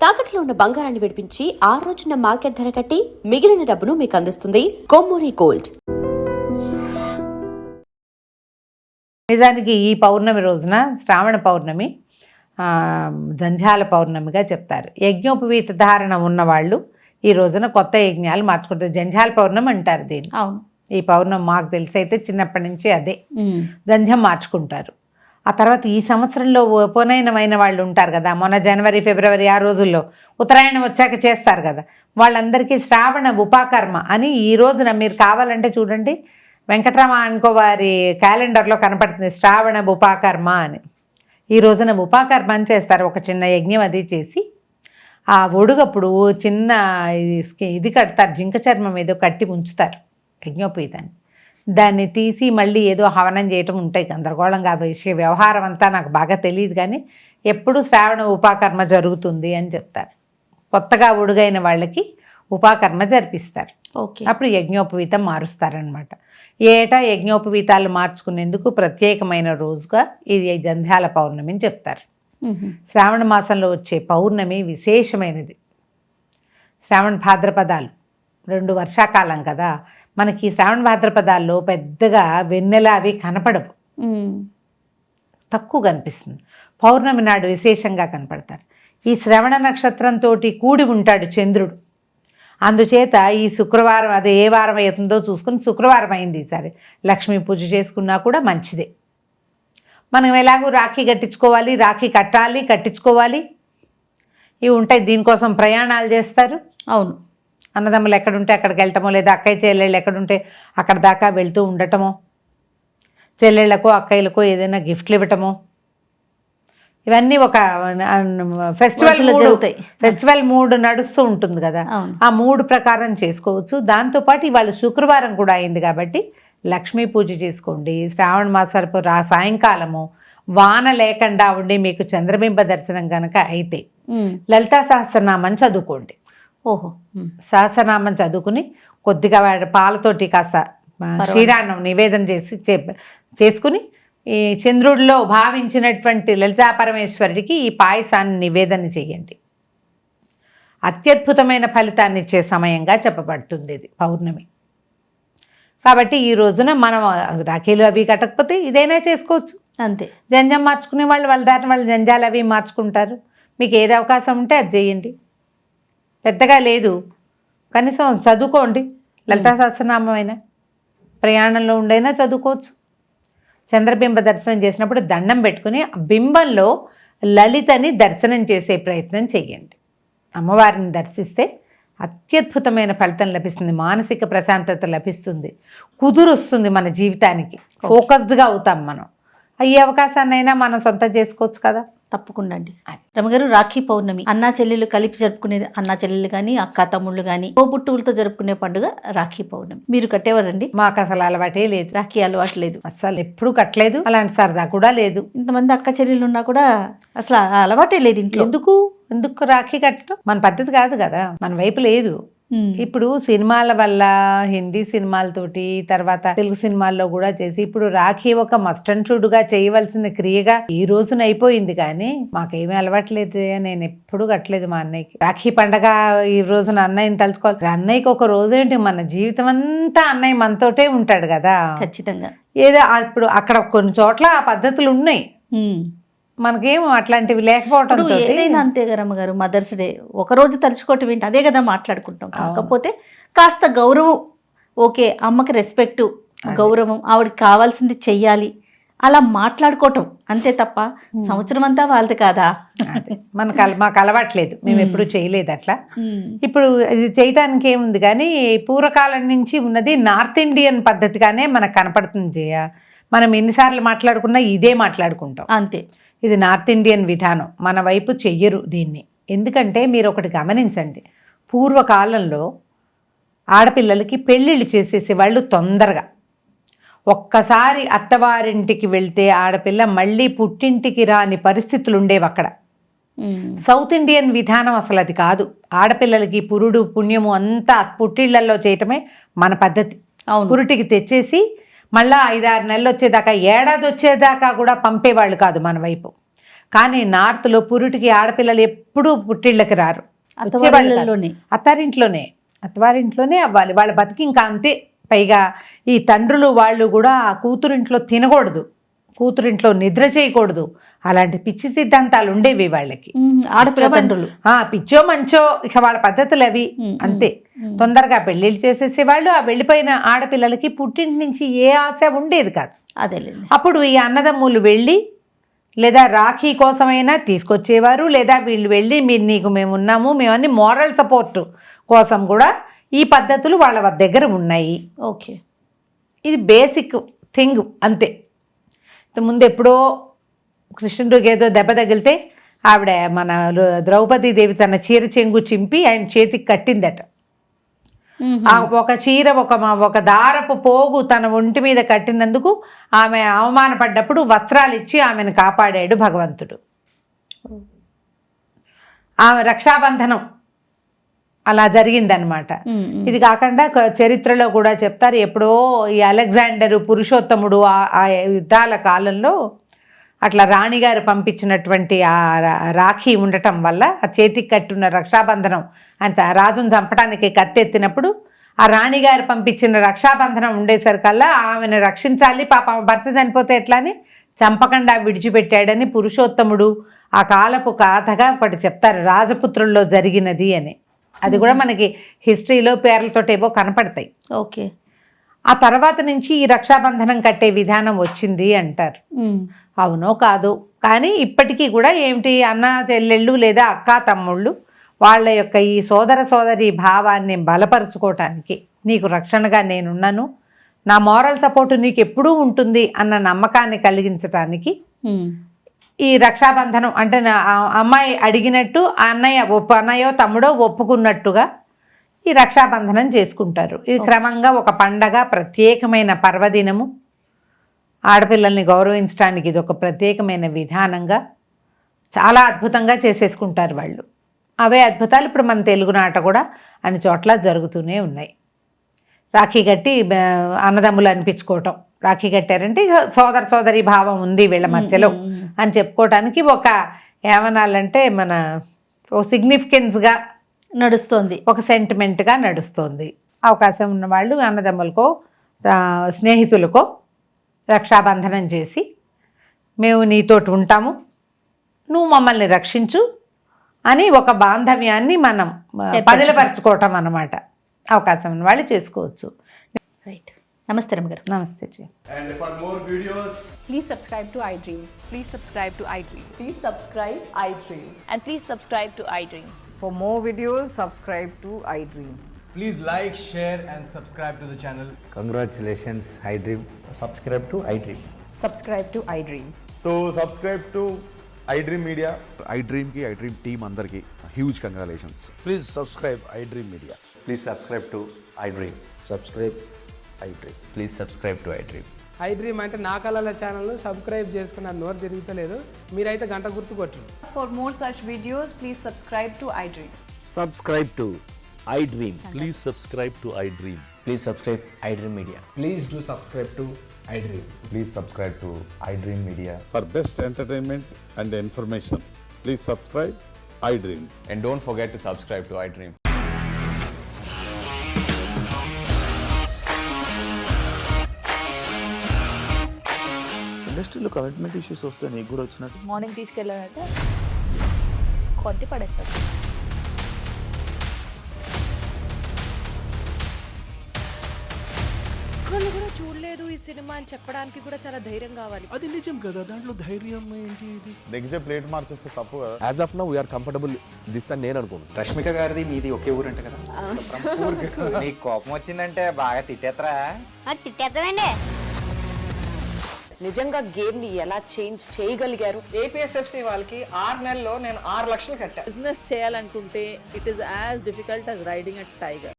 తాకట్లో ఉన్న బంగారాన్ని విడిపించి ఆ రోజున మార్కెట్ ధర కట్టి మిగిలిన డబ్బును మీకు అందిస్తుంది కొమ్మూరి గోల్డ్. నిజానికి ఈ పౌర్ణమి రోజున శ్రావణ పౌర్ణమి జంఝాల పౌర్ణమిగా చెప్తారు. యజ్ఞోపవీత ధారణ ఉన్నవాళ్ళు ఈ రోజున కొత్త యజ్ఞాలు మార్చుకుంటారు. జంఝాల పౌర్ణమి అంటారు దీన్ని. అవును, ఈ పౌర్ణమి మాకు తెలిసి అయితే చిన్నప్పటి నుంచి అదే జంఝం మార్చుకుంటారు. ఆ తర్వాత ఈ సంవత్సరంలో ఉపనయనమైన వాళ్ళు ఉంటారు కదా, మొన్న జనవరి ఫిబ్రవరి ఆ రోజుల్లో ఉత్తరాయణం వచ్చాక చేస్తారు కదా, వాళ్ళందరికీ శ్రావణ ఉపాకర్మ అని ఈ రోజున మీరు కావాలంటే చూడండి, వెంకటరామ అనుకో వారి క్యాలెండర్లో కనపడుతుంది శ్రావణ ఉపాకర్మ అని. ఈ రోజున ఉపాకర్మ అని చేస్తారు. ఒక చిన్న యజ్ఞం అది చేసి ఆ ఒడుగప్పుడు చిన్న ఇది కడతారు, జింక చర్మం ఏదో కట్టి ఉంచుతారు యజ్ఞోపవీతాన్ని. దాన్ని తీసి మళ్ళీ ఏదో హవనం చేయటం ఉంటాయి, గందరగోళంగా విషయ వ్యవహారం అంతా నాకు బాగా తెలియదు, కానీ ఎప్పుడు శ్రావణ ఉపాకర్మ జరుగుతుంది అని చెప్తారు. కొత్తగా ఉడుగైన వాళ్ళకి ఉపాకర్మ జరిపిస్తారు. ఓకే, అప్పుడు యజ్ఞోపవీతం మారుస్తారనమాట. ఏటా యజ్ఞోపవీతాలు మార్చుకునేందుకు ప్రత్యేకమైన రోజుగా ఇది జంధ్యాల పౌర్ణమి అని చెప్తారు. శ్రావణ మాసంలో వచ్చే పౌర్ణమి విశేషమైనది. శ్రావణ భాద్రపదాలు 2 వర్షాకాలం కదా, మనకి శ్రావణ భాద్రపదాల్లో పెద్దగా వెన్నెల అవి కనపడవు, తక్కువ కనిపిస్తుంది. పౌర్ణమి నాడు విశేషంగా కనపడతారు. ఈ శ్రవణ నక్షత్రంతో కూడి ఉంటాడు చంద్రుడు. అందుచేత ఈ శుక్రవారం, అది ఏ వారం అవుతుందో చూసుకుని శుక్రవారం అయింది ఈసారి, లక్ష్మీ పూజ చేసుకున్నా కూడా మంచిదే. మనం ఎలాగో రాఖీ కట్టించుకోవాలి, రాఖీ కట్టాలి, కట్టించుకోవాలి, ఇవి ఉంటాయి. దీనికోసం ప్రయాణాలు చేస్తారు. అవును, అన్నదమ్ములు ఎక్కడుంటే అక్కడికి వెళ్ళటమో, లేదా అక్కయ్య చెల్లెళ్ళు ఎక్కడుంటే అక్కడ దాకా వెళ్తూ ఉండటమో, చెల్లెళ్ళకో అక్కయ్యలకో ఏదైనా గిఫ్ట్లు ఇవ్వటమో, ఇవన్నీ ఒక ఫెస్టివల్ మూడ్ నడుస్తూ ఉంటుంది కదా, ఆ మూడు ప్రకారం చేసుకోవచ్చు. దాంతోపాటు ఇవాళ శుక్రవారం కూడా అయింది కాబట్టి లక్ష్మీ పూజ చేసుకోండి. శ్రావణ మాసపు సాయంకాలము వాన లేకుండా ఉండి మీకు చంద్రబింబ దర్శనం కనుక అయితే లలితా సహస్రనామం చదువుకోండి. ఓహో, సహస్రనామం చదువుకుని కొద్దిగా పాలతోటి కాస్త క్షీరాన్నం నివేదన చేసుకుని ఈ చంద్రుడిలో భావించినటువంటి లలితా పరమేశ్వరుడికి ఈ పాయసాన్ని నివేదన చేయండి. అత్యద్భుతమైన ఫలితాన్ని ఇచ్చే సమయంగా చెప్పబడుతుంది ఇది పౌర్ణమి. కాబట్టి ఈ రోజున మనం రాఖీలు అవి కట్టకపోతే ఇదైనా చేసుకోవచ్చు, అంతే. జంజం మార్చుకునే వాళ్ళు వాళ్ళ దారిని వాళ్ళు జంజాలు అవి మార్చుకుంటారు. మీకు ఏది అవకాశం ఉంటే అది చేయండి. పెద్దగా లేదు, కనీసం చదువుకోండి. లలితా సహస్రనామం అయినా ప్రయాణంలో ఉండైనా చదువుకోవచ్చు. చంద్రబింబ దర్శనం చేసినప్పుడు దండం పెట్టుకుని బింబంలో లలితని దర్శనం చేసే ప్రయత్నం చేయండి. అమ్మవారిని దర్శిస్తే అత్యద్భుతమైన ఫలితం లభిస్తుంది, మానసిక ప్రశాంతత లభిస్తుంది, కుదురొస్తుంది మన జీవితానికి, ఫోకస్డ్గా అవుతాం మనం. ఈ అవకాశాన్నైనా మనం సొంతం చేసుకోవచ్చు కదా. తప్పకుండా అండి. రమగారు, రాఖీ పౌర్ణమి అన్నా చెల్లెళ్ళు కలిపి జరుపుకునేది, అన్నా చెల్లెళ్ళు కానీ అక్క తమ్ముళ్ళు కానీ తోబుట్టువులతో జరుపుకునే పండుగ రాఖీ పౌర్ణమి. మీరు కట్టేవారండి? మాకు అసలు అలవాటే లేదు, రాఖీ అలవాటు లేదు, అసలు ఎప్పుడు కట్టలేదు, అలాంటి సరదా కూడా లేదు. ఇంతమంది అక్క చెల్లెళ్ళు ఉన్నా కూడా అసలు అలవాటే లేదు ఇంట్లో. ఎందుకు రాఖీ కట్టడం మన పద్ధతి కాదు కదా, మన వైపు లేదు. ఇప్పుడు సినిమాల వల్ల, హిందీ సినిమాలతోటి, తర్వాత తెలుగు సినిమాల్లో కూడా చేసి ఇప్పుడు రాఖీ ఒక మస్ట్ అండ్ షుడ్గా చేయవలసిన క్రియగా ఈ రోజున అయిపోయింది. కానీ మాకేమీ అలవాట్లేదు, నేను ఎప్పుడు కట్టలేదు మా అన్నయ్యకి. రాఖీ పండగ ఈ రోజున అన్నయ్యని తలుచుకోవాలి. అన్నయ్యకి ఒక రోజు ఏంటి, మన జీవితం అంతా అన్నయ్య మనతోటే ఉంటాడు కదా. ఖచ్చితంగా. ఏదో ఇప్పుడు అక్కడ కొన్ని చోట్ల ఆ పద్ధతులు ఉన్నాయి, మనకేమో అట్లాంటివి లేకపోవటం. ఏదైనా అంతే కదా రమ్మగారు, మదర్స్ డే ఒకరోజు తలుచుకోవటం ఏంటి, అదే కదా మాట్లాడుకుంటాం. కాకపోతే కాస్త గౌరవం, ఓకే అమ్మకి రెస్పెక్ట్, గౌరవం, ఆవిడకి కావాల్సింది చెయ్యాలి, అలా మాట్లాడుకోవటం అంతే తప్ప సంవత్సరం అంతా వాళ్ళది కాదా. మాకు అలవాట్లేదు, మేము ఎప్పుడు చేయలేదు అట్లా. ఇప్పుడు ఇది చేయటానికి ఏముంది, కానీ పూర్వకాలం నుంచి ఉన్నది నార్త్ ఇండియన్ పద్ధతిగానే మనకు కనపడుతుంది జయ. మనం ఎన్నిసార్లు మాట్లాడుకున్నా ఇదే మాట్లాడుకుంటాం, అంతే. ఇది నార్త్ ఇండియన్ విధానం, మన వైపు చెయ్యరు దీన్ని. ఎందుకంటే మీరు ఒకటి గమనించండి, పూర్వకాలంలో ఆడపిల్లలకి పెళ్ళిళ్ళు చేసేసేవాళ్ళు తొందరగా. ఒక్కసారి అత్తవారింటికి వెళ్తే ఆడపిల్ల మళ్ళీ పుట్టింటికి రాని పరిస్థితులు ఉండేవి అక్కడ. సౌత్ ఇండియన్ విధానం అసలు అది కాదు. ఆడపిల్లలకి పురుడు పుణ్యము అంతా పుట్టిళ్లలో చేయటమే మన పద్ధతి. పురుటికి తెచ్చేసి మళ్ళా 5-6 నెలలు వచ్చేదాకా, ఏడాది వచ్చేదాకా కూడా పంపేవాళ్ళు కాదు మన వైపు. కానీ నార్త్లో పురిటికి ఆడపిల్లలు ఎప్పుడూ పుట్టిళ్ళకి రారు, అత్తవారిళ్ళలోనే. అత్తవారింట్లోనే అవ్వాలి, వాళ్ళ బతికి ఇంకా అంతే. పైగా ఈ తండ్రులు వాళ్ళు కూడా ఆ కూతురింట్లో తినకూడదు, కూతురింట్లో నిద్ర చేయకూడదు, అలాంటి పిచ్చి సిద్ధాంతాలు ఉండేవి వాళ్ళకి. ఆడపిల్ల తండ్రులు పిచ్చో మంచో ఇక వాళ్ళ పద్ధతులు అవి అంతే. తొందరగా పెళ్ళిళ్ళు చేసేసేవాళ్ళు. ఆ వెళ్ళిపోయిన ఆడపిల్లలకి పుట్టింటి నుంచి ఏ ఆశ ఉండేది కాదు. అదేలేండి. అప్పుడు ఈ అన్నదమ్ములు వెళ్ళి లేదా రాఖీ కోసమైనా తీసుకొచ్చేవారు, లేదా వీళ్ళు వెళ్ళి నీకు మేము ఉన్నాము, మేము అన్ని మోరల్ సపోర్ట్ కోసం కూడా ఈ పద్ధతులు వాళ్ళ దగ్గర ఉన్నాయి. ఓకే, ఇది బేసిక్ థింగ్ అంతే. ముందు ఎప్పుడో కృష్ణుడికి ఏదో దెబ్బ తగిలితే ఆవిడ మన ద్రౌపదీదేవి తన చీర చెంగు చింపి ఆయన చేతికి కట్టిందట. ఒక చీర ఒక దారపు పోగు తన ఒంటి మీద కట్టినందుకు ఆమె అవమానపడ్డప్పుడు వస్త్రాలు ఇచ్చి ఆమెను కాపాడాడు భగవంతుడు. ఆమె రక్షాబంధనం అలా జరిగిందనమాట. ఇది కాకుండా చరిత్రలో కూడా చెప్తారు, ఎప్పుడో ఈ అలెగ్జాండరు పురుషోత్తముడు ఆ యుద్ధాల కాలంలో అట్లా రాణిగారు పంపించినటువంటి ఆ రాఖీ ఉండటం వల్ల ఆ చేతికి కట్టున్న రక్షాబంధనం అంత రాజును చంపడానికి కత్తెత్తినప్పుడు ఆ రాణిగారు పంపించిన రక్షాబంధనం ఉండేసరికల్లా ఆమెను రక్షించాలి, పాప భర్త చనిపోతే ఎట్లా అని చంపకుండా విడిచిపెట్టాడని పురుషోత్తముడు ఆ కాలపు కథగా ఒకటి చెప్తారు, రాజపుత్రుల్లో జరిగినది అని. అది కూడా మనకి హిస్టరీలో పేర్లతోటి ఏవో కనపడతాయి. ఓకే, ఆ తర్వాత నుంచి ఈ రక్షాబంధనం కట్టే విధానం వచ్చింది అంటారు. అవునో కాదు కానీ ఇప్పటికీ కూడా ఏమిటి అన్న చెల్లెళ్ళు లేదా అక్క తమ్ముళ్ళు వాళ్ళ యొక్క ఈ సోదరి భావాన్ని బలపరుచుకోవటానికి, నీకు రక్షణగా నేనున్నాను, నా మోరల్ సపోర్టు నీకు ఎప్పుడూ ఉంటుంది అన్న నమ్మకాన్ని కలిగించటానికి ఈ రక్షాబంధనం అంటే అమ్మాయి అడిగినట్టు అన్నయ్యో తమ్ముడో ఒప్పుకున్నట్టుగా ఈ రక్షాబంధనం చేసుకుంటారు. ఇది క్రమంగా ఒక పండగ, ప్రత్యేకమైన పర్వదినము, ఆడపిల్లల్ని గౌరవించడానికి ఇది ఒక ప్రత్యేకమైన విధానంగా చాలా అద్భుతంగా చేసేసుకుంటారు వాళ్ళు. అవే అద్భుతాలు ఇప్పుడు మన తెలుగునాట కూడా అన్ని చోట్ల జరుగుతూనే ఉన్నాయి. రాఖీ కట్టి అన్నదమ్ములు అనిపించుకోవటం, రాఖీ కట్టారంటే సోదరి భావం ఉంది వీళ్ళ మధ్యలో అని చెప్పుకోవటానికి ఒక ఏమనాలంటే మన ఓ సిగ్నిఫికెన్స్గా నడుస్తోంది, ఒక సెంటిమెంట్గా నడుస్తోంది. అవకాశం ఉన్నవాళ్ళు అన్నదమ్ములకో స్నేహితులకో రక్షాబంధనం చేసి మేము నీతోటి ఉంటాము, నువ్వు మమ్మల్ని రక్షించు అని ఒక బాంధవ్యాన్ని మనం పదిలపరచుకోవటం అన్నమాట. అవకాశం ఉన్న వాళ్ళు చేసుకోవచ్చు. రైట్. నమస్తే రమ్మగారు. నమస్తే. And for more videos, please subscribe to iDream. Please subscribe to iDream. Please subscribe iDream. And please subscribe to iDream. For more videos, subscribe to iDream. please like, share and subscribe to the channel. Congratulations, iDream. Subscribe to iDream. Subscribe to iDream. So subscribe to iDream Media. iDream ki iDream team andarki huge congratulations. Please subscribe iDream Media. Please subscribe to iDream. Subscribe iDream. Please subscribe to iDream. iDream అంటే నా కళల ఛానల్ను subscribe చేసుకున్న నోరు తిరుగుతలేదు, మీరైతే గంట గుర్తు కొట్టండి. For more such videos, please subscribe to iDream. Subscribe to iDream. Please subscribe to iDream. Please subscribe iDream Media. Please do subscribe to iDream. Please subscribe to iDream Media. For best entertainment and information, please subscribe iDream. And don't forget to subscribe to iDream. ఇండస్ట్రీలో commitment issues వస్తే నీకు కూడా వచ్చినట్టు morning తీసుకెళ్ళాలంటే కొట్టి పడేస్తారు. ఒక్కళ్ళు కూడా చూడలేదు ఈ సినిమా అని చెప్పడానికి కూడా చాలా ధైర్యం కావాలి. అది నిజం కదా, దాంట్లో ధైర్యం ఏంటి? ఇది నెక్స్ట్ డే ప్లేట్ మార్చేస్తే తప్పు కదా. As of now, we are comfortable this అని నేను అనుకుంటున్నాను. రష్మిక గారిది మీది ఒకే ఊరంట కదా. నీకు కోపం వచ్చిందంటే బాగా తిట్టేత్తరా? తిట్టేద్దామండి. నిజంగా గేమ్ ని ఎలా చేంజ్ చేయగలిగారు? APSFC వాళ్ళకి 6 నెలల్లో నేను 6 లక్షలు కట్టా. బిజినెస్ చేయాలనుకుంటే it is as difficult as riding a tiger.